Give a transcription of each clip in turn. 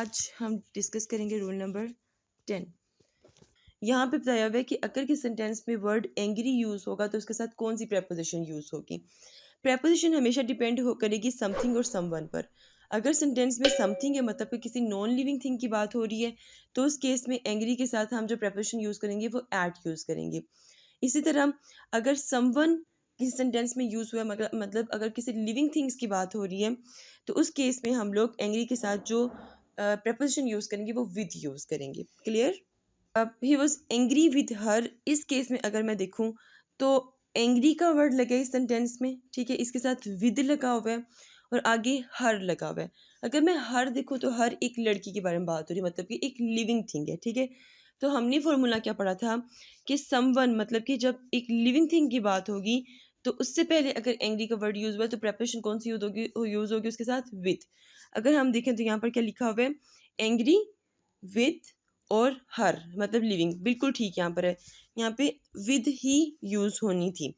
आज हम डिस्कस करेंगे रूल नंबर 10। यहाँ पे बताया हुआ है कि अगर किस सेंटेंस में वर्ड एंग्री यूज़ होगा तो उसके साथ कौन सी प्रेपोजिशन यूज़ होगी। प्रेपोजिशन हमेशा डिपेंड करेगी समथिंग और समवन पर। अगर सेंटेंस में समथिंग है मतलब कि किसी नॉन लिविंग थिंग की बात हो रही है तो उस केस में एंग्री के साथ हम जो प्रेपोजिशन यूज़ करेंगे वो एट यूज़ करेंगे। इसी तरह अगर समवन किसी सेंटेंस में यूज़ हुआ मतलब अगर किसी लिविंग थिंग्स की बात हो रही है तो उस केस में हम लोग एंग्री के साथ जो प्रेपोजिशन यूज़ करेंगे वो विद यूज़ करेंगे। क्लियर। अब ही वॉज एंग्री विद हर, इस केस में अगर मैं देखूं तो एंग्री का वर्ड लगा है इस सेंटेंस में, ठीक है, इसके साथ विद लगा हुआ है और आगे हर लगा हुआ है। अगर मैं हर देखूं तो हर एक लड़की के बारे में बात हो रही है मतलब कि एक लिविंग थिंग है, ठीक है। तो हमने फॉर्मूला क्या पढ़ा था कि समवन मतलब कि जब एक लिविंग थिंग की बात होगी तो उससे पहले अगर एंग्री का वर्ड यूज हुआ तो प्रेपोजिशन कौन सी यूज होगी उसके साथ विद। अगर हम देखें तो यहाँ पर क्या लिखा हुआ है, एंग्री विद और हर मतलब लिविंग, बिल्कुल ठीक यहाँ पर है, यहाँ पे विद ही यूज होनी थी।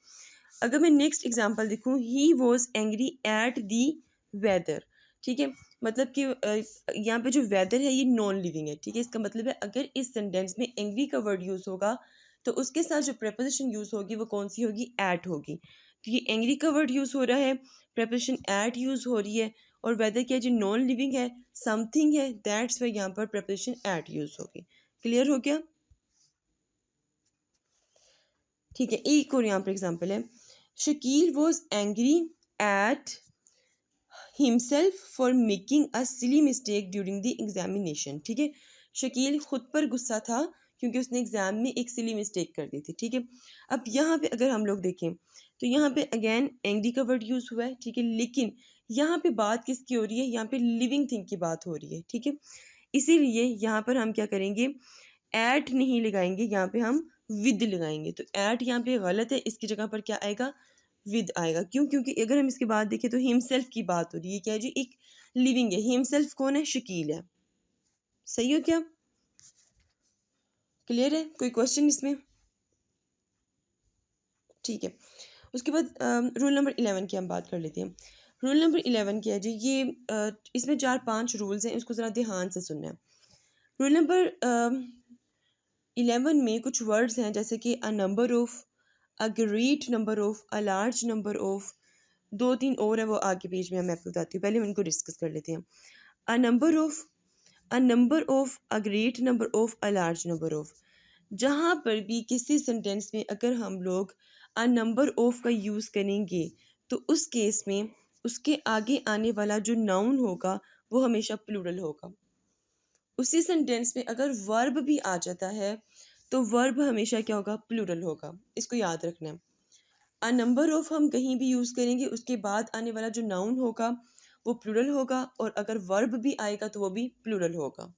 अगर मैं नेक्स्ट एग्जांपल देखूँ, he was angry at the weather, ठीक है, मतलब कि यहाँ पे जो वेदर है ये नॉन लिविंग है, ठीक है। इसका मतलब है अगर इस सेंटेंस में एंग्री का वर्ड यूज होगा तो उसके साथ जो प्रेपोजिशन यूज होगी वो कौन सी होगी, एट होगी। तो ये एंग्री का वर्ड यूज हो रहा है, प्रेपोजिशन एट यूज हो रही है और वेदर क्या है जो नॉन लिविंग है, समथिंग है, दैट्स वाई यहाँ पर प्रेपोजिशन एट यूज होगी। क्लियर हो गया, ठीक है। एक और यहाँ पर एग्जाम्पल है, Shakeel was angry eight himself for making a silly mistake during the examination, ठीक है। शकील खुद पर गुस्सा था क्योंकि उसने एग्जाम में एक सिली मिस्टेक कर दी थी, ठीक है। अब यहाँ पे अगर हम लोग देखें तो यहाँ पे अगेन एंग्री का वर्ड यूज हुआ है, ठीक है, लेकिन यहाँ पे बात किसकी हो रही है, यहाँ पे लिविंग थिंग की बात हो रही है, ठीक है। इसीलिए यहाँ पर हम क्या करेंगे, एट नहीं लगाएंगे, यहाँ पे हम विद लगाएंगे। तो एट यहाँ पे गलत है, इसकी जगह पर क्या आएगा, विद आएगा। क्यों, क्योंकि अगर हम इसके बाद देखें तो हिमसेल्फ की बात हो रही है, क्या है जी, एक लिविंग है, हिमसेल्फ कौन है, शकील है। सही हो क्या, क्लियर है, कोई क्वेश्चन इसमें, ठीक है। उसके बाद रूल नंबर 11 की हम बात कर लेते हैं। रूल नंबर 11 क्या है जी, ये इसमें 4-5 रूल्स हैं, इसको ज़रा ध्यान से सुनना है। रूल नंबर 11 में कुछ वर्ड्स हैं जैसे कि a number of, a great number of, a large number of, 2-3 और है वो आगे पेज में मैं आपको बताती हूँ, पहले हम इनको डिस्कस कर लेते हैं। A number of, a number of, a great number of, a large number of. जहाँ पर भी किसी सेंटेंस में अगर हम लोग अ नंबर ऑफ का यूज़ करेंगे तो उस केस में उसके आगे आने वाला जो नाउन होगा वो हमेशा प्लूरल होगा। उसी सेंटेंस में अगर वर्ब भी आ जाता है तो वर्ब हमेशा क्या होगा, प्लूरल होगा, इसको याद रखना है। अ नंबर ऑफ हम कहीं भी यूज़ करेंगे उसके बाद आने वाला जो नाउन होगा वो प्लूरल होगा और अगर वर्ब भी आएगा तो वो भी प्लूरल होगा।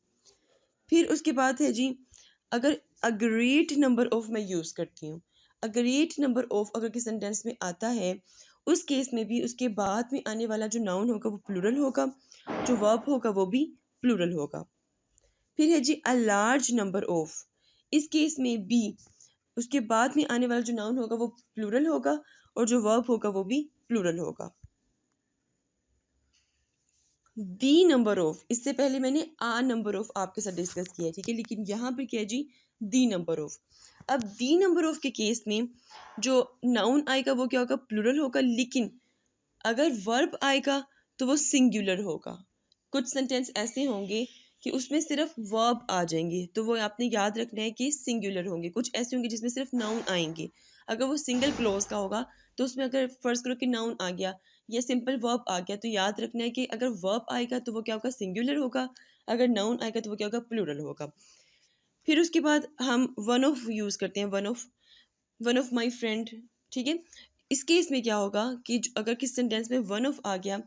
फिर उसके बाद है जी, अगर अ ग्रेट नंबर ऑफ मैं यूज़ करती हूँ, अ ग्रेट नंबर ऑफ अगर किस सेंटेंस में आता है उस केस में भी उसके बाद में आने वाला जो नाउन होगा वो प्लूरल होगा, जो वर्ब होगा वो भी प्लूरल होगा। फिर है जी अ लार्ज नंबर ऑफ, इस केस में भी उसके बाद में आने वाला जो नाउन होगा वो प्लूरल होगा और जो वर्ब होगा वो भी प्लूरल होगा। दी नंबर ऑफ, इससे पहले मैंने आ नंबर ऑफ आपके साथ डिस्कस किया है, ठीक है, लेकिन यहाँ पर क्या है जी, दी नंबर ऑफ। अब दी नंबर ऑफ के केस में जो नाउन आएगा वो क्या होगा, प्लूरल होगा, लेकिन अगर वर्ब आएगा तो वो सिंगुलर होगा। कुछ सेंटेंस ऐसे होंगे कि उसमें सिर्फ वर्ब आ जाएंगे तो वो आपने याद रखना है कि सिंगुलर होंगे। कुछ ऐसे होंगे जिसमें सिर्फ नाउन आएंगे, अगर वो सिंगल क्लोज का होगा तो उसमें अगर फर्स्ट करो कि नाउन आ गया या सिंपल वर्ब आ गया तो याद रखना है कि अगर वर्ब आएगा तो वो क्या होगा, सिंगुलर होगा, अगर नाउन आएगा तो वो क्या होगा, प्लूरल होगा। फिर उसके बाद हम वन ऑफ यूज़ करते हैं, वन ऑफ माई फ्रेंड, ठीक है। इस केस में क्या होगा कि अगर किस सेंटेंस में वन ऑफ आ गया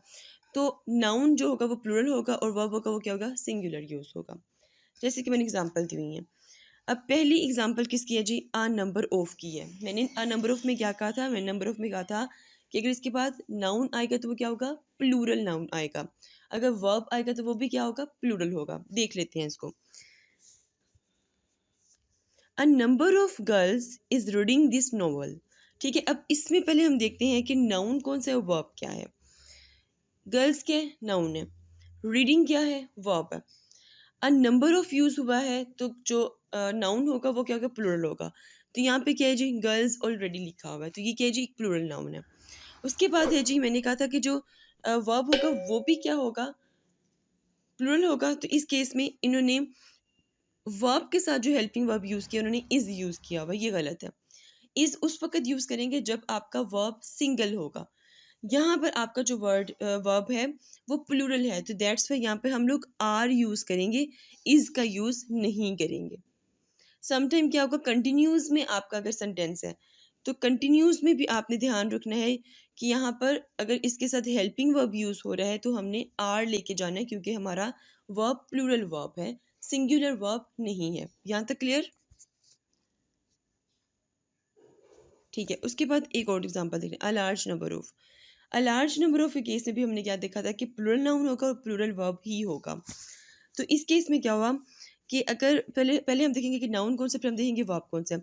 तो नाउन जो होगा वो प्लूरल होगा और वर्ब होगा वो क्या होगा, सिंगुलर यूज होगा। जैसे कि मैंने एग्जांपल दी हुई है। अब पहली एग्जांपल किसकी है जी, आ नंबर ऑफ की है। मैंने आ नंबर ऑफ में क्या कहा था, मैंने नंबर ऑफ में कहा था कि अगर इसके बाद नाउन आएगा तो वो क्या होगा, प्लूरल नाउन आएगा, अगर वर्ब आएगा तो वो भी क्या होगा, प्लूरल होगा। देख लेते हैं इसको। A number of girls is reading this novel, ठीक है। अब इसमें पहले हम देखते हैं कि नाउन कौन सा है, वर्ब क्या है। गर्ल्स क्या है, नाउन है, रीडिंग क्या है, वर्ब है। नंबर ऑफ यूज़ हुआ है तो जो नाउन होगा वो क्या होगा, प्लूरल होगा। तो यहाँ पे क्या है जी, गर्ल्स ऑलरेडी लिखा हुआ है, तो ये क्या है जी, एक प्लूरल नाउन है। उसके बाद है जी, मैंने कहा था कि जो वर्ब होगा वो भी क्या होगा, प्लूरल होगा। तो इस केस में इन्होंने वर्ब के साथ जो हेल्पिंग वर्ब यूज़ किया उन्होंने इज़ यूज़ किया हुआ, ये गलत है। इज़ उस वक़्त यूज़ करेंगे जब आपका वर्ब सिंगल होगा। यहाँ पर आपका जो वर्ब है वो प्लूरल है, तो दैट्स वाई यहाँ पे हम लोग आर यूज़ करेंगे, इज़ का यूज़ नहीं करेंगे। समटाइम क्या होगा, कंटिन्यूज में आपका अगर सेंटेंस है तो कंटिन्यूज में भी आपने ध्यान रखना है कि यहाँ पर अगर इसके साथ हेल्पिंग वर्ब यूज़ हो रहा है तो हमने आर लेके जाना है, क्योंकि हमारा वर्ब प्लूरल वर्ब है, सिंगुलर वर्ब नहीं है। यहाँ तक क्लियर? ठीक है, उसके बाद एक और एग्जांपल देख रहे हैं, a large number of. A large number of के केस में भी हमने क्या देखा था कि प्लूरल नाउन होगा और प्लूरल वर्ब ही होगा। तो इस केस में क्या हुआ कि अगर पहले पहले हम देखेंगे कि नाउन कौन सा, फिर हम देखेंगे वर्ब कौन सा।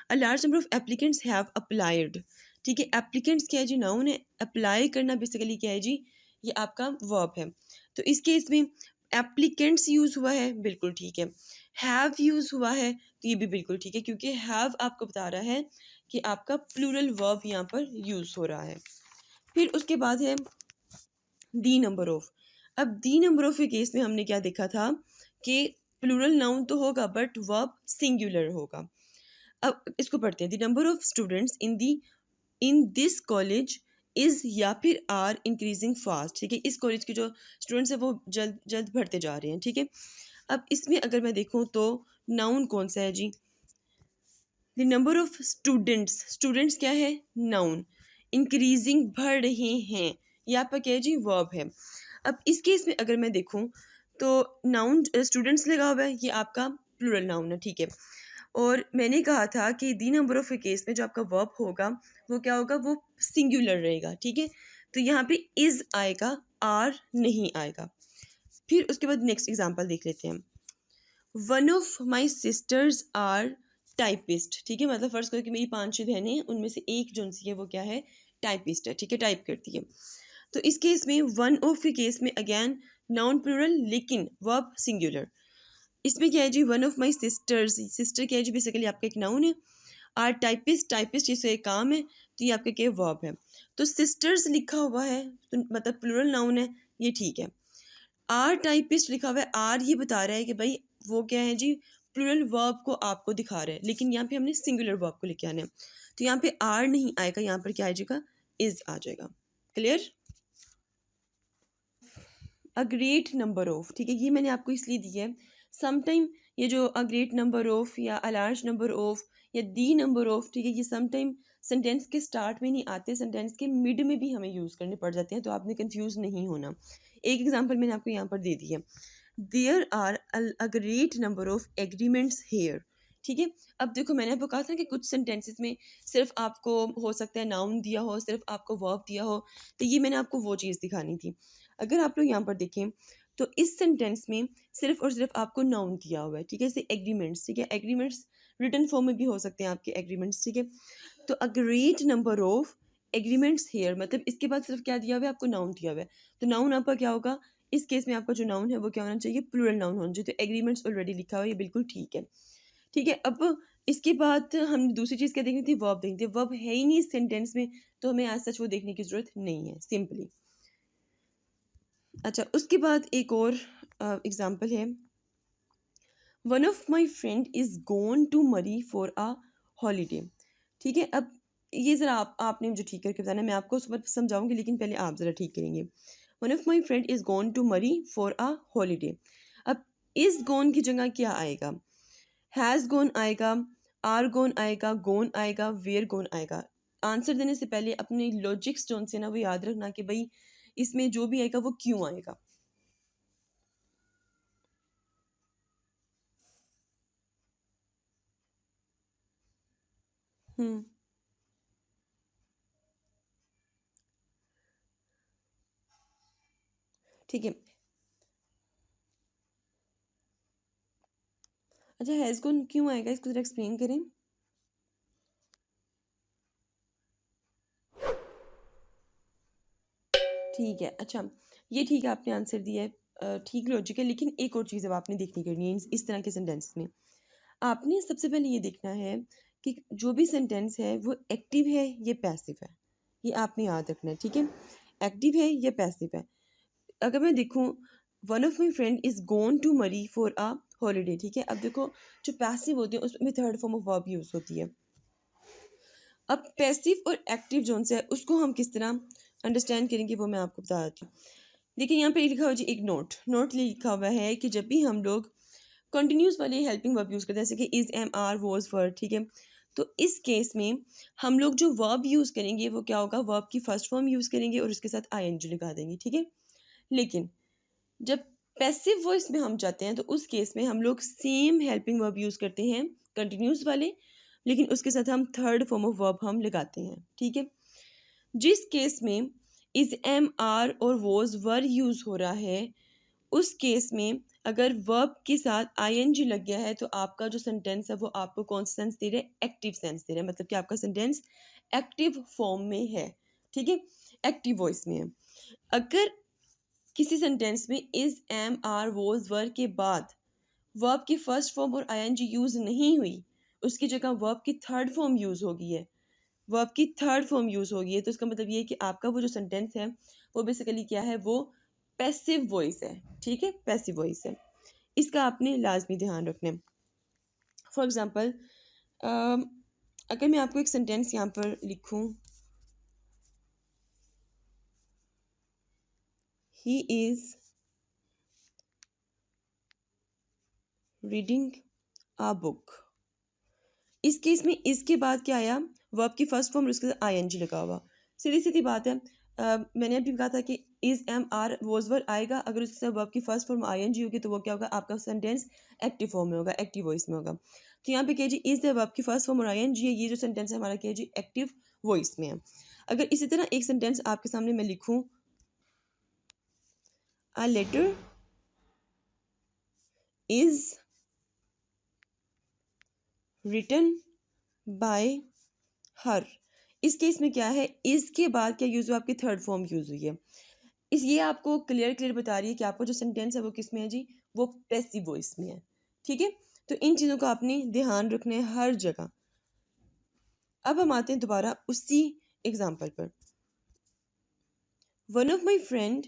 A large number of applicants have applied. ठीक है, एप्लीकेंट्स क्या है जी, नाउन है, अप्लाई करना बेसिकली क्या है जी, ये आपका वर्ब है। तो इस केस में एप्लीकेंट्स यूज हुआ है, बिल्कुल ठीक है। हैव यूज हुआ है तो ये भी बिल्कुल ठीक है, क्योंकि हैव आपको बता रहा है कि आपका प्लूरल वर्ब यहाँ पर यूज हो रहा है। फिर उसके बाद है दी नंबर ऑफ। अब दी नंबर ऑफ के केस में हमने क्या देखा था कि प्लूरल नाउन तो होगा बट वर्ब सिंगुलर होगा। अब इसको पढ़ते हैं, the number of students in this college is या फिर आर इंक्रीजिंग फास्ट। ठीक है, इस कॉलेज के जो स्टूडेंट्स हैं वो जल्द जल्द बढ़ते जा रहे हैं। ठीक है, अब इसमें अगर मैं देखूँ तो नाउन कौन सा है जी, the number of students, students क्या है, नाउन, इंक्रीजिंग बढ़ रहे हैं, यहाँ पर क्या है जी, वर्ब है। अब इस केस में अगर मैं देखूं तो नाउन स्टूडेंट्स लगा हुआ है, ये आपका प्लूरल नाउन है। ठीक है, और मैंने कहा था कि दी नंबर ऑफ केस में जो आपका वर्ब होगा वो क्या होगा, वो सिंगुलर रहेगा। ठीक है, तो यहाँ पे इज आएगा, आर नहीं आएगा। फिर उसके बाद नेक्स्ट एग्जांपल देख लेते हैं, one of my sisters are typist. ठीक है, मतलब फर्ज करो कि मेरी 5-6 बहनें हैं, उनमें से एक जो सी है वो क्या है, टाइपिस्ट है। ठीक है, टाइप करती है। तो इस केस में वन ऑफ के केस में अगेन नाउन प्लूरल लेकिन वर्ब सिंगुलर। इसमें क्या है जी, one of my sisters, sister क्या है जी, बेसिकली आपका एक नाउन है। आर टाइपिस्ट, टाइपिस्ट ये एक काम है, तो ये आपका क्या वर्ब है। तो सिस्टर्स लिखा हुआ है तो मतलब प्लूरल नाउन है, ये ठीक है। आर टाइपिस्ट लिखा हुआ है, आर ये बता रहा है कि भाई वो क्या है जी, प्लूरल वर्ब को आपको दिखा रहा है, लेकिन यहाँ पे हमने सिंगुलर वर्ब को लेके आना है। तो यहाँ पे आर नहीं आएगा, यहाँ पर क्या आ जाएगा, इज आ जाएगा। Clear? A great number of, ठीक है, ये मैंने आपको इसलिए दी है। समटाइम ये जो अ ग्रेट नंबर ऑफ या अ लार्ज नंबर ऑफ या दी नंबर ऑफ, ठीक है, ये समटाइम सेंटेंस के स्टार्ट में नहीं आते, सेंटेंस के मिड में भी हमें यूज़ करने पड़ जाते हैं, तो आपने कंफ्यूज नहीं होना। एक एग्जांपल मैंने आपको यहाँ पर दे दी है, there are a great number of agreements here. ठीक है, अब देखो मैंने आपको कहा था कि कुछ सेंटेंसेस में सिर्फ आपको हो सकता है नाउन दिया हो, सिर्फ आपको वर्ब दिया हो, तो ये मैंने आपको वो चीज़ दिखानी थी। अगर आप लोग यहाँ पर देखें तो इस सेंटेंस में सिर्फ और सिर्फ आपको नाउन दिया हुआ है। ठीक है, जैसे एग्रीमेंट्स, ठीक है, एग्रीमेंट्स रिटन फॉर्म में भी हो सकते हैं आपके एग्रीमेंट्स। ठीक है, तो a great number of agreements here, मतलब इसके बाद सिर्फ क्या दिया हुआ है, आपको नाउन दिया हुआ है। तो नाउन आपका क्या होगा, इस केस में आपका जो नाउन है वो क्या होना चाहिए, प्लूरल नाउन होना चाहिए। तो एग्रीमेंट्स ऑलरेडी लिखा हुआ है, ये बिल्कुल ठीक है। ठीक है, अब इसके बाद हम दूसरी चीज़ क्या देखनी थी, वर्ब देखनी थी। वर्ब है ही नहीं इस सेंटेंस में, तो हमें आज सच वो देखने की जरूरत नहीं है, सिंपली। अच्छा, उसके बाद एक और एग्जाम्पल है, one of my friend is gone to Murree for a holiday. ठीक है, अब ये ज़रा आपने मुझे ठीक करके बताना, मैं आपको उस वक्त समझाऊंगी लेकिन पहले आप ज़रा ठीक करेंगे। One of my friend is gone to Murree for a holiday. अब इज गोन की जगह क्या आएगा, हैज़ गोन आएगा, आर गोन आएगा, गोन आएगा, वेयर गोन आएगा। आंसर देने से पहले अपने लॉजिक्स जो से ना वो याद रखना कि भाई इसमें जो भी आएगा वो क्यों आएगा। हम्म, ठीक है। अच्छा, हैज़ गोन क्यों आएगा, इसको जरा एक्सप्लेन करें। ठीक है, अच्छा, ये ठीक है, आपने आंसर दिया है। ठीक लॉजिक है, लेकिन एक और चीज़ अब आपने देखनी करनी है इस तरह के सेंटेंस में। आपने सबसे पहले ये देखना है कि जो भी सेंटेंस है वो एक्टिव है या पैसिव है। ये आपने याद रखना है, ठीक है? एक्टिव है या पैसिव है। अगर मैं देखूँ, one of my friend is gone to Murree for a holiday, ठीक है? अब देखो, जो पैसिव होती है उसमें third form of verb use होती है। अब पैसिव और एक्टिव जोन से है उसको हम किस तरह अंडरस्टैंड करेंगे वो मैं आपको बता देती हूँ। देखिए यहाँ पे लिखा हुआ जी एक नोट लिखा हुआ है कि जब भी हम लोग कंटिन्यूस वाले हेल्पिंग वर्ब यूज़ करते हैं, जैसे कि इज़, एम, आर, वॉज, वर, ठीक है? तो इस केस में हम लोग जो वर्ब यूज़ करेंगे वो क्या होगा, वर्ब की फर्स्ट फॉर्म यूज़ करेंगे और उसके साथ आईएनजी लगा देंगे, ठीक है? लेकिन जब पैसिव वॉइस में हम जाते हैं तो उस केस में हम लोग सेम हेल्पिंग वर्ब यूज़ करते हैं कंटिन्यूस वाले, लेकिन उसके साथ हम थर्ड फॉर्म ऑफ वर्ब हम लगाते हैं, ठीक है? जिस केस में इज, एम, आर और वॉज, वर यूज़ हो रहा है, उस केस में अगर वर्ब के साथ आईएनजी लग गया है तो आपका जो सेंटेंस है वो आपको कौन सा सेंस दे रहा है, एक्टिव सेंस दे रहा है, मतलब कि आपका सेंटेंस एक्टिव फॉर्म में है, ठीक है? एक्टिव वॉइस में है। अगर किसी सेंटेंस में इज, एम, आर, वॉज, वर के बाद वर्ब की फर्स्ट फॉर्म और आईएनजी यूज नहीं हुई, उसकी जगह वर्ब की थर्ड फॉर्म यूज हो गई है, वर्ब की थर्ड फॉर्म यूज हो गई है, तो इसका मतलब ये है कि आपका वो जो सेंटेंस है वो बेसिकली क्या है, वो पैसिव वॉइस है, ठीक है? पैसिव वॉइस है। इसका आपने लाजमी ध्यान रखना है। फॉर एग्जाम्पल, अगर मैं आपको एक सेंटेंस यहाँ पर लिखूँ, he is reading a book, इस केस में इसके बाद क्या आया, वर्ब की फर्स्ट फॉर्म उसके साथ आईएनजी लगा हुआ, सीधी सीधी बात है। मैंने अभी कहा था कि इज, एम, आर, वॉज, वर आएगा, अगर उसके साथ वर्ब की फर्स्ट फॉर्म आईएनजी होगी तो वो क्या होगा, आपका सेंटेंस एक्टिव फॉर्म में होगा, एक्टिव वॉइस में होगा। तो यहाँ पे क्या जी, इज है वर्ब की फर्स्ट फॉर्म और आईएनजी है, ये जो सेंटेंस है हमारा क्या जी, एक्टिव वॉइस में है। अगर इसी तरह एक सेंटेंस आपके सामने मैं लिखूँ, a letter is written by her, इस केस में क्या है, इसके बाद क्या यूज हुआ, आपकी थर्ड फॉर्म यूज हुई है। इस ये आपको क्लियर बता रही है कि आपका जो सेंटेंस है वो किस में है जी, वो पैसिव वॉइस में है, ठीक है? तो इन चीज़ों का आपने ध्यान रखना है हर जगह। अब हम आते हैं दोबारा उसी एग्जाम्पल पर, one of my friend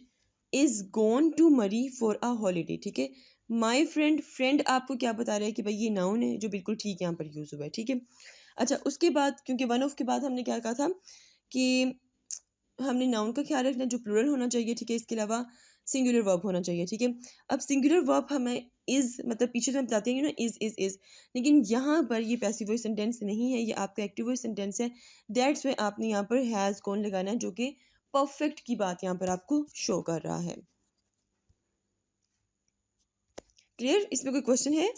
is gone to Murree for a holiday, ठीक है? माई फ्रेंड, फ्रेंड आपको क्या बता रहा है कि भाई ये नाउन है, जो बिल्कुल ठीक यहाँ पर यूज हुआ है, ठीक है? अच्छा, उसके बाद क्योंकि वन ऑफ के बाद हमने क्या कहा था कि हमने नाउन का ख्याल रखना है, जो प्लूरल होना चाहिए, ठीक है? इसके अलावा सिंगुलर वर्ब होना चाहिए, ठीक है? अब सिंगुलर वर्ब हमें इज, मतलब पीछे तो हम बताते हैं ना, इज, लेकिन यहाँ पर ये पैसिव वॉइस सेंटेंस नहीं है, ये आपका एक्टिव वॉइस सेंटेंस है। दैट्स वे आपने यहाँ पर हैज़ कौन लगाना है, जो कि परफेक्ट की बात यहाँ पर आपको शो कर रहा है। क्लियर? इसमें कोई क्वेश्चन है?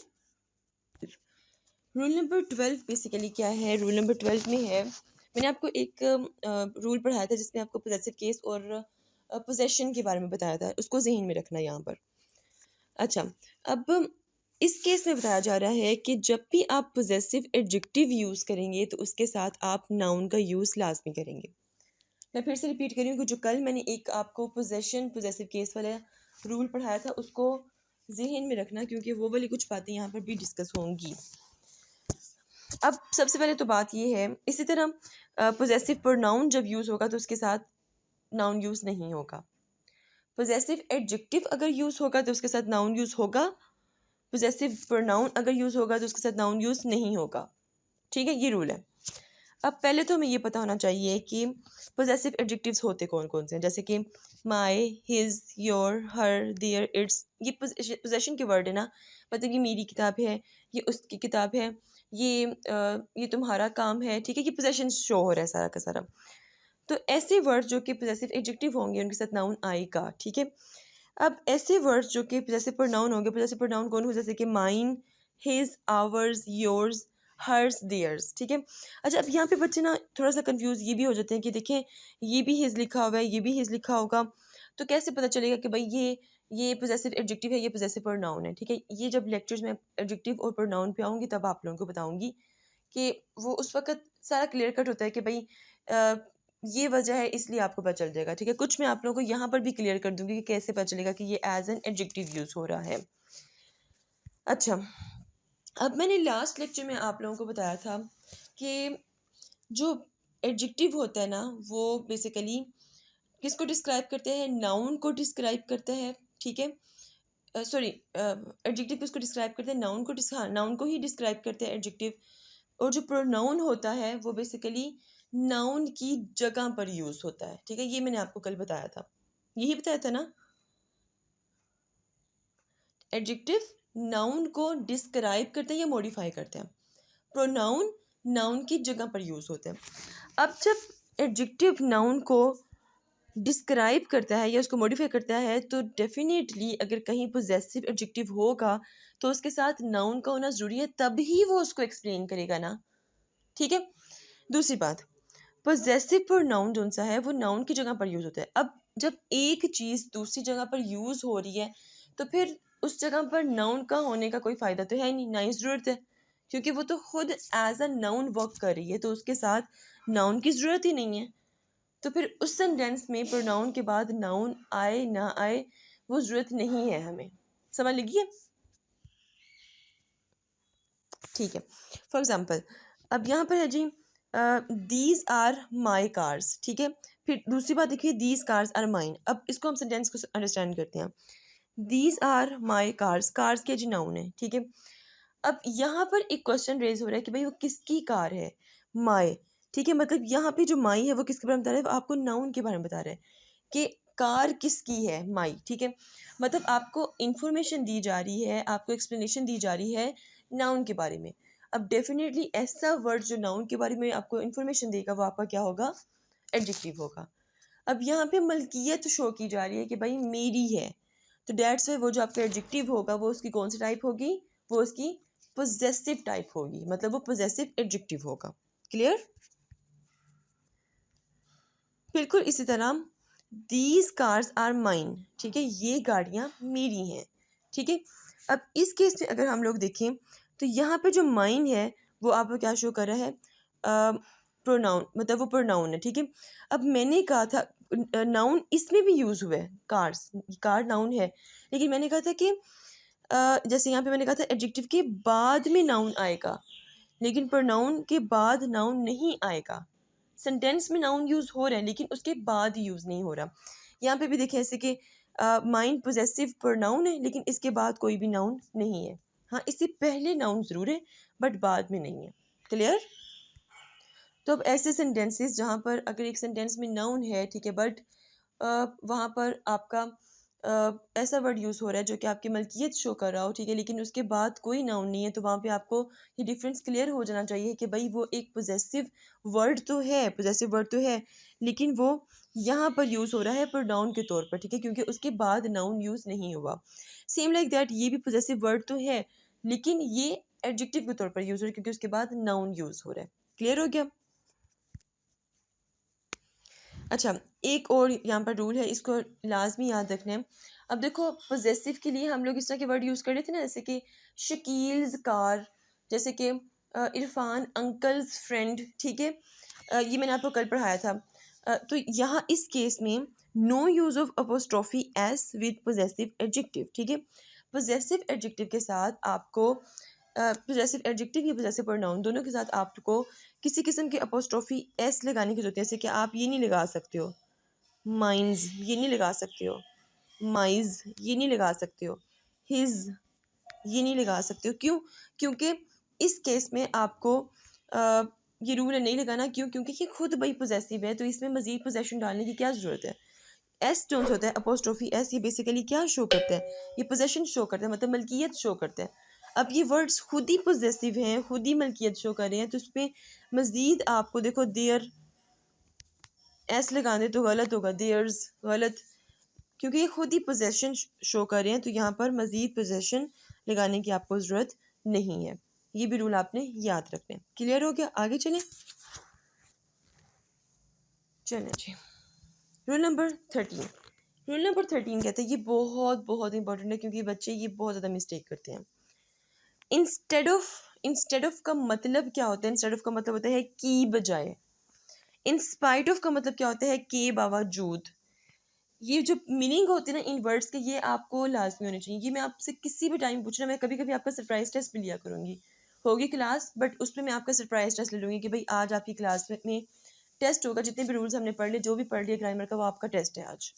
रूल नंबर 12 बेसिकली क्या है, रूल नंबर 12 में है, मैंने आपको एक रूल पढ़ाया था जिसमें आपको पोजेसिव केस और पोजेशन के बारे में बताया था, उसको जहन में रखना यहाँ पर। अच्छा, अब इस केस में बताया जा रहा है कि जब भी आप पोजेसिव एडजेक्टिव यूज़ करेंगे तो उसके साथ आप नाउन का यूज़ लाजमी करेंगे। मैं फिर से रिपीट करी हूँ कि जो कल मैंने एक आपको पोजेसिव केस वाला रूल पढ़ाया था उसको जहन में रखना, क्योंकि वो वाली कुछ बातें यहाँ पर भी डिस्कस होंगी। अब सबसे पहले तो बात ये है, इसी तरह पोजेसिव प्रोनाउन जब यूज़ होगा तो उसके साथ नाउन यूज़ नहीं होगा। पोजेसिव एडजेक्टिव अगर यूज़ होगा तो उसके साथ नाउन यूज़ होगा। पोजेसिव प्रोनाउन अगर यूज़ होगा तो उसके साथ नाउन यूज़ नहीं होगा, ठीक है? ये रूल है। अब पहले तो हमें ये पता होना चाहिए कि पोजेसिव एडजेक्टिव्स होते कौन कौन से हैं, जैसे कि my, his, your, her, their, its, ये पोजेशन के वर्ड है ना, मतलब ये मेरी किताब है, ये उसकी किताब है, ये तुम्हारा काम है, ठीक है? ये पोजेशन शो हो रहा है सारा का सारा। तो ऐसे वर्ड्स जो कि पोजेसिव एडजेक्टिव होंगे उनके साथ नाउन आएगा, ठीक है? अब ऐसे वर्ड्स जो कि पोजेसिव प्रोनाउन होंगे, पोजेसिव प्रोनाउन कौन हो, जैसे कि mine, his, ours, yours, hers, theirs, ठीक है? अच्छा, अब यहाँ पे बच्चे ना थोड़ा सा कंफ्यूज ये भी हो जाते हैं कि देखें ये भी हिज लिखा हुआ है, ये भी हिज लिखा होगा, तो कैसे पता चलेगा कि भाई ये पोजेसिव एडजेक्टिव है, ये पोजेसिव प्रोनाउन है, ठीक है? ये जब लेक्चर्स में एडजेक्टिव और प्रोनाउन पे आऊँगी तब आप लोगों को बताऊँगी कि वो उस वक्त सारा क्लियर कट होता है कि भाई ये वजह है, इसलिए आपको पता चल जाएगा। ठीक है, कुछ मैं आप लोगों को यहाँ पर भी क्लियर कर दूंगी कि कैसे पता चलेगा कि ये एज एन एडजेक्टिव यूज हो रहा है। अच्छा, अब मैंने लास्ट लेक्चर में आप लोगों को बताया था कि जो एडजेक्टिव होता है ना, वो बेसिकली किसको डिस्क्राइब करते हैं? नाउन को डिस्क्राइब करता है। ठीक है, सॉरी, एडजेक्टिव किसको डिस्क्राइब करते हैं? नाउन को। हाँ, नाउन को ही डिस्क्राइब करते हैं एडजेक्टिव। और जो प्रोनाउन होता है वो बेसिकली नाउन की जगह पर यूज होता है। ठीक है, ये मैंने आपको कल बताया था, यही बताया था ना। एडजेक्टिव नाउन को डिस्क्राइब करते हैं या मॉडिफाई करते हैं। प्रोनाउन नाउन की जगह पर यूज होते हैं। अब जब एडजेक्टिव नाउन को डिस्क्राइब करता है या उसको मॉडिफाई करता है, तो डेफिनेटली अगर कहीं पोजेसिव एडजेक्टिव होगा तो उसके साथ नाउन का होना ज़रूरी है, तभी वो उसको एक्सप्लेन करेगा ना। ठीक है, दूसरी बात, पोजेसिव प्रोनाउन जो सा है वो नाउन की जगह पर यूज़ होता है। अब जब एक चीज़ दूसरी जगह पर यूज़ हो रही है तो फिर उस जगह पर नाउन का होने का कोई फ़ायदा तो है नहीं, ना ही ज़रूरत है, क्योंकि वो तो खुद एज अ नाउन वर्क कर रही है, तो उसके साथ नाउन की ज़रूरत ही नहीं है। तो फिर उस सेंटेंस में प्रोनाउन के बाद नाउन आए ना आए वो ज़रूरत नहीं है हमें। समझ लगी है? ठीक है, फॉर एग्जाम्पल अब यहाँ पर है जी, दीज आर माई कार्स। ठीक है, फिर दूसरी बात देखिए, दीज कार्स आर माइन। अब इसको हम सेंटेंस को अंडरस्टैंड करते हैं। These are my cars, cars के जी नाउन है। ठीक है, अब यहाँ पर एक क्वेश्चन रेज हो रहा है कि भाई वो किसकी कार है? माई। ठीक है, मतलब यहाँ पे जो माई है वो किसके बारे में बता रहा है? वो आपको नाउन के बारे में बता रहा है कि कार किसकी है, माई। ठीक है, मतलब आपको इंफॉर्मेशन दी जा रही है, आपको एक्सप्लेनेशन दी जा रही है नाउन के बारे में। अब डेफिनेटली ऐसा वर्ड जो नाउन के बारे में आपको इंफॉर्मेशन देगा वो आपका क्या होगा? एडजेक्टिव होगा। अब यहाँ पे मलकियत शो की जा रही है कि भाई मेरी है, तो डेट्स वे वो जो आपका एडजेक्टिव होगा वो उसकी कौन सी टाइप होगी? वो उसकी पोजेसिव टाइप होगी, मतलब वो पोजेसिव एडजेक्टिव होगा। क्लियर? बिल्कुल इसी तरह दीज कार्स आर माइन। ठीक है, ये गाड़ियाँ मेरी हैं। ठीक है, अब इस केस में अगर हम लोग देखें तो यहाँ पे जो माइन है वो आपको क्या शो कर रहा है? प्रोनाउन, मतलब वो प्रोनाउन है। ठीक है, अब मैंने कहा था नाउन इसमें भी यूज़ हुआ है, कार्स, कार नाउन है, लेकिन मैंने कहा था कि जैसे यहाँ पे मैंने कहा था एडजेक्टिव के बाद में नाउन आएगा, लेकिन प्रोनाउन के बाद नाउन नहीं आएगा। सेंटेंस में नाउन यूज हो रहा है लेकिन उसके बाद यूज नहीं हो रहा। यहाँ पे भी देखें ऐसे कि माइंड पोजेसिव प्रोनाउन है लेकिन इसके बाद कोई भी नाउन नहीं है। हाँ, इससे पहले नाउन जरूर है बट बाद में नहीं है। क्लियर? तो अब ऐसे सेंटेंसेस जहाँ पर अगर एक सेंटेंस में नाउन है, ठीक है, बट वहाँ पर आपका ऐसा वर्ड यूज़ हो रहा है जो कि आपकी मलकियत शो कर रहा हो, ठीक है, लेकिन उसके बाद कोई नाउन नहीं है, तो वहाँ पे आपको ये डिफरेंस क्लियर हो जाना चाहिए कि भाई वो एक पोजेसिव वर्ड तो है, पोजेसिव वर्ड तो है, लेकिन वो यहाँ पर यूज़ हो रहा है प्रोनाउन के तौर पर। ठीक है, क्योंकि उसके बाद नाउन यूज़ नहीं हुआ। सेम लाइक दैट ये भी पोजेसिव वर्ड तो है लेकिन ये एडजेक्टिव के तौर पर यूज़ हो रहा है क्योंकि उसके बाद नाउन यूज़ हो रहा है। क्लियर हो गया? अच्छा, एक और यहाँ पर रूल है, इसको लाजमी याद रखना है। अब देखो पोजेसिव के लिए हम लोग इस तरह के वर्ड यूज़ कर रहे थे ना, जैसे कि शकील्स कार, जैसे कि इरफान अंकल्स फ्रेंड। ठीक है, ये मैंने आपको कल पढ़ाया था। तो यहाँ इस केस में no use of apostrophe s with possessive adjective. ठीक है, पोजेसिव एडजेक्टिव के साथ आपको पोजेसिव एडजेक्टिव या पोजेसिव प्रोनाउन दोनों के साथ आपको किसी किस्म की अपोस्ट्रोफी एस लगाने की जरूरत है। जैसे कि आप ये नहीं लगा सकते हो माइंस, ये नहीं लगा सकते हो माइज, ये नहीं लगा सकते हो हिज, ये नहीं लगा सकते हो। क्यों? क्योंकि इस केस में आपको आ, ये रूल नहीं लगाना। क्यों? क्योंकि ये खुद भाई पोजेसिव है, तो इसमें मजीद पोजेशन डालने की क्या ज़रूरत है? एस टोन्स होता है अपोस्ट्रोफी एस, ये बेसिकली क्या शो करते हैं? ये पोजेशन शो करते हैं, मतलब मलकियत शो करते हैं। अब ये वर्ड्स खुद ही पोजेसिव हैं, खुद ही मलकियत शो कर रहे हैं, तो उस पर मजीद आपको देखो देयर एस लगा दे तो गलत होगा, देयर्स गलत, क्योंकि ये खुद ही पोजेशन शो कर रहे हैं, तो यहाँ पर मजीद पोजेशन लगाने की आपको ज़रूरत नहीं है। ये भी रूल आपने याद रखने। क्लियर हो गया? आगे चलें। चलें जी, रूल नंबर 13। रूल नंबर 13 कहते हैं, ये बहुत बहुत इंपॉर्टेंट है क्योंकि बच्चे ये बहुत ज़्यादा मिस्टेक करते हैं। इंस्टेड ऑफ का मतलब क्या होता है? इंस्टेड ऑफ का मतलब होता है की बजाय। इन स्पाइट ऑफ का मतलब क्या होता है, के बावजूद। ये जो मीनिंग होती है ना इन वर्ड्स के, ये आपको लाजमी होने चाहिए। ये मैं आपसे किसी भी टाइम पूछना, मैं कभी कभी आपका सरप्राइज टेस्ट भी लिया करूँगी, होगी क्लास, बट उसमें मैं आपका सरप्राइज टेस्ट ले लूँगी कि भाई आज आपकी क्लास में टेस्ट होगा, जितने भी रूल्स हमने पढ़ लिए, जो भी पढ़ लिया ग्रामर का, वो आपका टेस्ट है आज,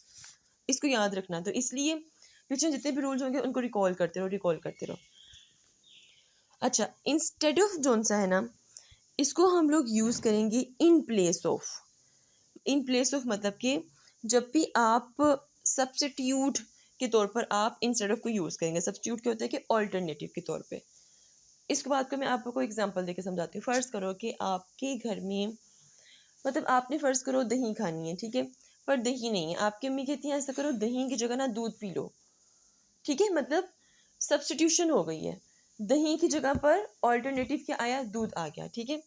इसको याद रखना। तो इसलिए फ्यूचर जितने भी रूल्स होंगे उनको रिकॉल करते रहो, रिकॉल करते रहो। अच्छा, इंस्टेड ऑफ जोन सा है ना, इसको हम लोग यूज़ करेंगे in place of. In place of मतलब कि जब भी आप सब्स्टिट्यूट के तौर पर आप इंस्टेड ऑफ को यूज़ करेंगे। सब्स्टिट्यूट क्या होता है कि ऑल्टरनेटिव के तौर पे। इसके बाद को मैं आपको एग्जांपल देके समझाती हूँ। फ़र्ज़ करो कि आपके घर में, मतलब आपने फ़र्ज़ करो दही खानी है, ठीक है, पर दही नहीं है। आपकी अम्मी कहती हैं ऐसा करो, दही की जगह ना दूध पी लो, ठीक है, मतलब सब्स्टिट्यूशन हो गई है। दही की जगह पर ऑल्टरनेटिव क्या आया, दूध आ गया, ठीक है।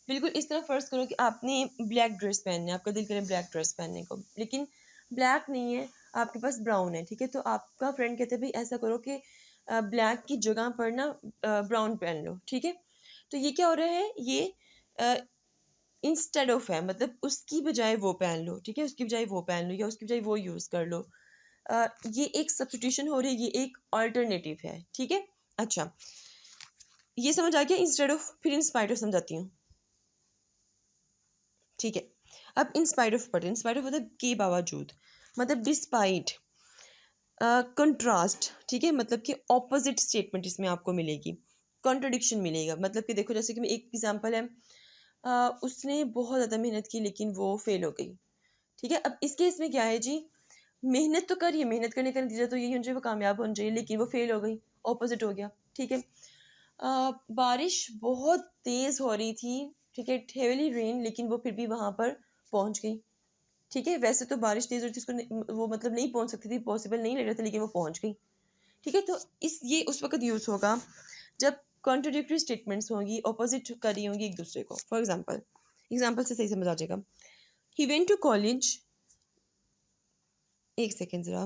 बिल्कुल इस तरह फ़र्ज़ करो कि आपने ब्लैक ड्रेस पहनना है, आपका दिल करे ब्लैक ड्रेस पहनने को, लेकिन ब्लैक नहीं है, आपके पास ब्राउन है, ठीक है। तो आपका फ्रेंड कहते हैं भाई ऐसा करो कि ब्लैक की जगह पर ना ब्राउन पहन लो, ठीक है। तो ये क्या हो रहा है, ये इंस्टेड ऑफ है, मतलब उसकी बजाय वो पहन लो, ठीक है, उसकी बजाय वो पहन लो या उसकी बजाय वो यूज़ कर लो। ये एक सब्स्टिट्यूशन हो रही है, ये एक अल्टरनेटिव है, ठीक है। अच्छा, ये समझ आ गया इंस्टेड ऑफ। फिर इन स्पाइट ऑफ समझाती हूँ, ठीक है। अब इन स्पाइट ऑफ पढ़ते हैं। इन स्पाइट ऑफ मतलब के बावजूद, मतलब डिस्पाइट, कंट्रास्ट, ठीक है, मतलब कि ऑपोजिट स्टेटमेंट इसमें आपको मिलेगी, कॉन्ट्रडिक्शन मिलेगा। मतलब कि देखो, जैसे कि मैं एक एग्जांपल है, उसने बहुत ज़्यादा मेहनत की लेकिन वो फेल हो गई, ठीक है। अब इस केस में क्या है जी, मेहनत तो करिए, मेहनत करने का नतीजा तो यही होना चाहिए, वो कामयाब होना चाहिए, लेकिन वो फेल हो गई, ऑपोजिट हो गया, ठीक है। बारिश बहुत तेज़ हो रही थी, ठीक है, हेवीली रेन, लेकिन वो फिर भी वहाँ पर पहुँच गई, ठीक है। वैसे तो बारिश तेज़ हो रही थी, उसको वो मतलब नहीं पहुँच सकती थी, पॉसिबल नहीं लग रहा था, लेकिन वो पहुँच गई, ठीक है। तो ये उस वक्त यूज़ होगा जब कॉन्ट्रोडिक्टरी स्टेटमेंट्स होंगी, ऑपोजिट कर रही होंगी एक दूसरे को। फॉर एग्जाम्पल से सही समझ आ जाएगा। ही वेंट टू कॉलेज, एक सेकेंड ज़रा,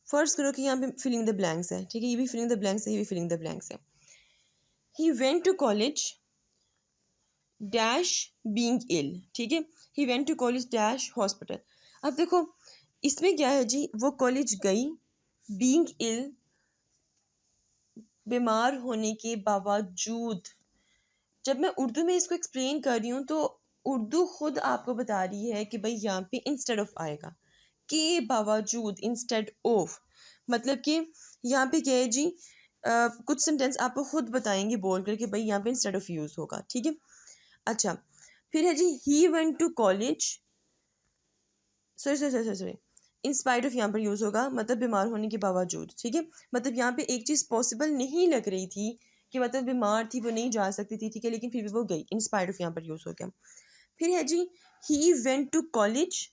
फर्स्ट करो कि यहाँ पे फिलिंग द ब्लैंक्स है, ठीक है, ये भी फिलिंग द ब्लैंक्स है, ये भी फिलिंग द ब्लैंक्स है। He went to college dash being ill, ठीक है। He went to college dash hospital. अब देखो इसमें क्या है जी, वो कॉलेज गई, बीइंग इल, बीमार होने के बावजूद। जब मैं उर्दू में इसको एक्सप्लेन कर रही हूँ तो उर्दू खुद आपको बता रही है कि भाई यहाँ पे इंस्टेड ऑफ आएगा, के बावजूद, इंस्टेड ऑफ, मतलब कि यहाँ पे क्या है जी, कुछ सेंटेंस आपको खुद बताएंगे बोल कर कि भाई यहाँ पे इंस्टेड ऑफ यूज़ होगा, ठीक है। अच्छा, फिर है जी he went to college, sorry sorry sorry sorry, in spite of यहाँ पर यूज़ होगा, मतलब बीमार होने के बावजूद, ठीक है। मतलब यहाँ पे एक चीज़ पॉसिबल नहीं लग रही थी कि मतलब बीमार थी, वो नहीं जा सकती थी, ठीक है, लेकिन फिर भी वो गई, इन स्पाइट ऑफ यहाँ पर यूज़ हो गया। फिर है जी ही वेंट टू कॉलेज,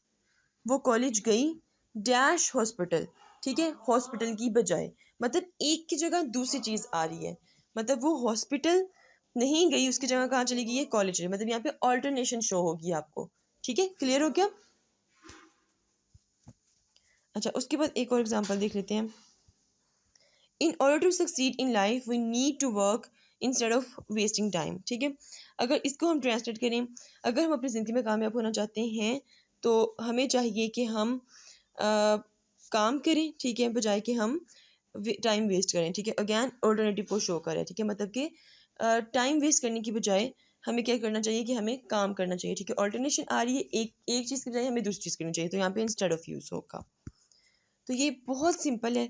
वो कॉलेज गई, डैश हॉस्पिटल, ठीक है, हॉस्पिटल की बजाय, मतलब एक की जगह दूसरी चीज़ आ रही है, मतलब वो हॉस्पिटल नहीं गई, उसकी जगह कहाँ चली गई है, कॉलेज चली, मतलब यहाँ पे ऑल्टरनेशन शो होगी आपको, ठीक है। क्लियर हो गया। अच्छा, उसके बाद एक और एग्जांपल देख लेते हैं। In order to succeed in life we need to work instead of wasting time, ठीक है। अगर इसको हम ट्रांसलेट करें, अगर हम अपनी ज़िंदगी में कामयाब होना चाहते हैं तो हमें चाहिए कि हम काम करें, ठीक है, बजाय कि हम टाइम वेस्ट करें, ठीक है। अगैन ऑल्टरनेटिव को शो करें, ठीक है, मतलब कि टाइम वेस्ट करने की बजाय हमें क्या करना चाहिए कि हमें काम करना चाहिए, ठीक है। ऑल्टरनेशन आ रही है, एक चीज़ की बजाय हमें दूसरी चीज़ करनी चाहिए, तो यहाँ पे इंस्टेड ऑफ यूज़ होगा। तो ये बहुत सिंपल है।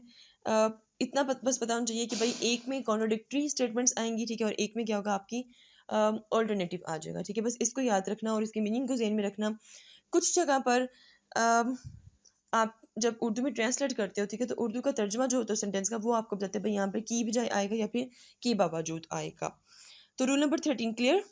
इतना बस पता होना चाहिए कि भाई एक में कॉन्ट्रोडिक्टरी स्टेटमेंट्स आएंगी, ठीक है, और एक में क्या होगा, आपकी ऑल्टरनेटिव आ जाएगा, ठीक है। बस इसको याद रखना और इसके मीनिंग को ज़हन में रखना। कुछ जगह पर अम, आप जब उर्दू में ट्रांसलेट करते हो, ठीक है, तो उर्दू का तर्जमा जो होता है सेंटेंस का, वो आपको बताते हैं भाई यहाँ पे की बजाय आएगा या फिर की बावजूद आएगा। तो रूल नंबर 13 क्लियर।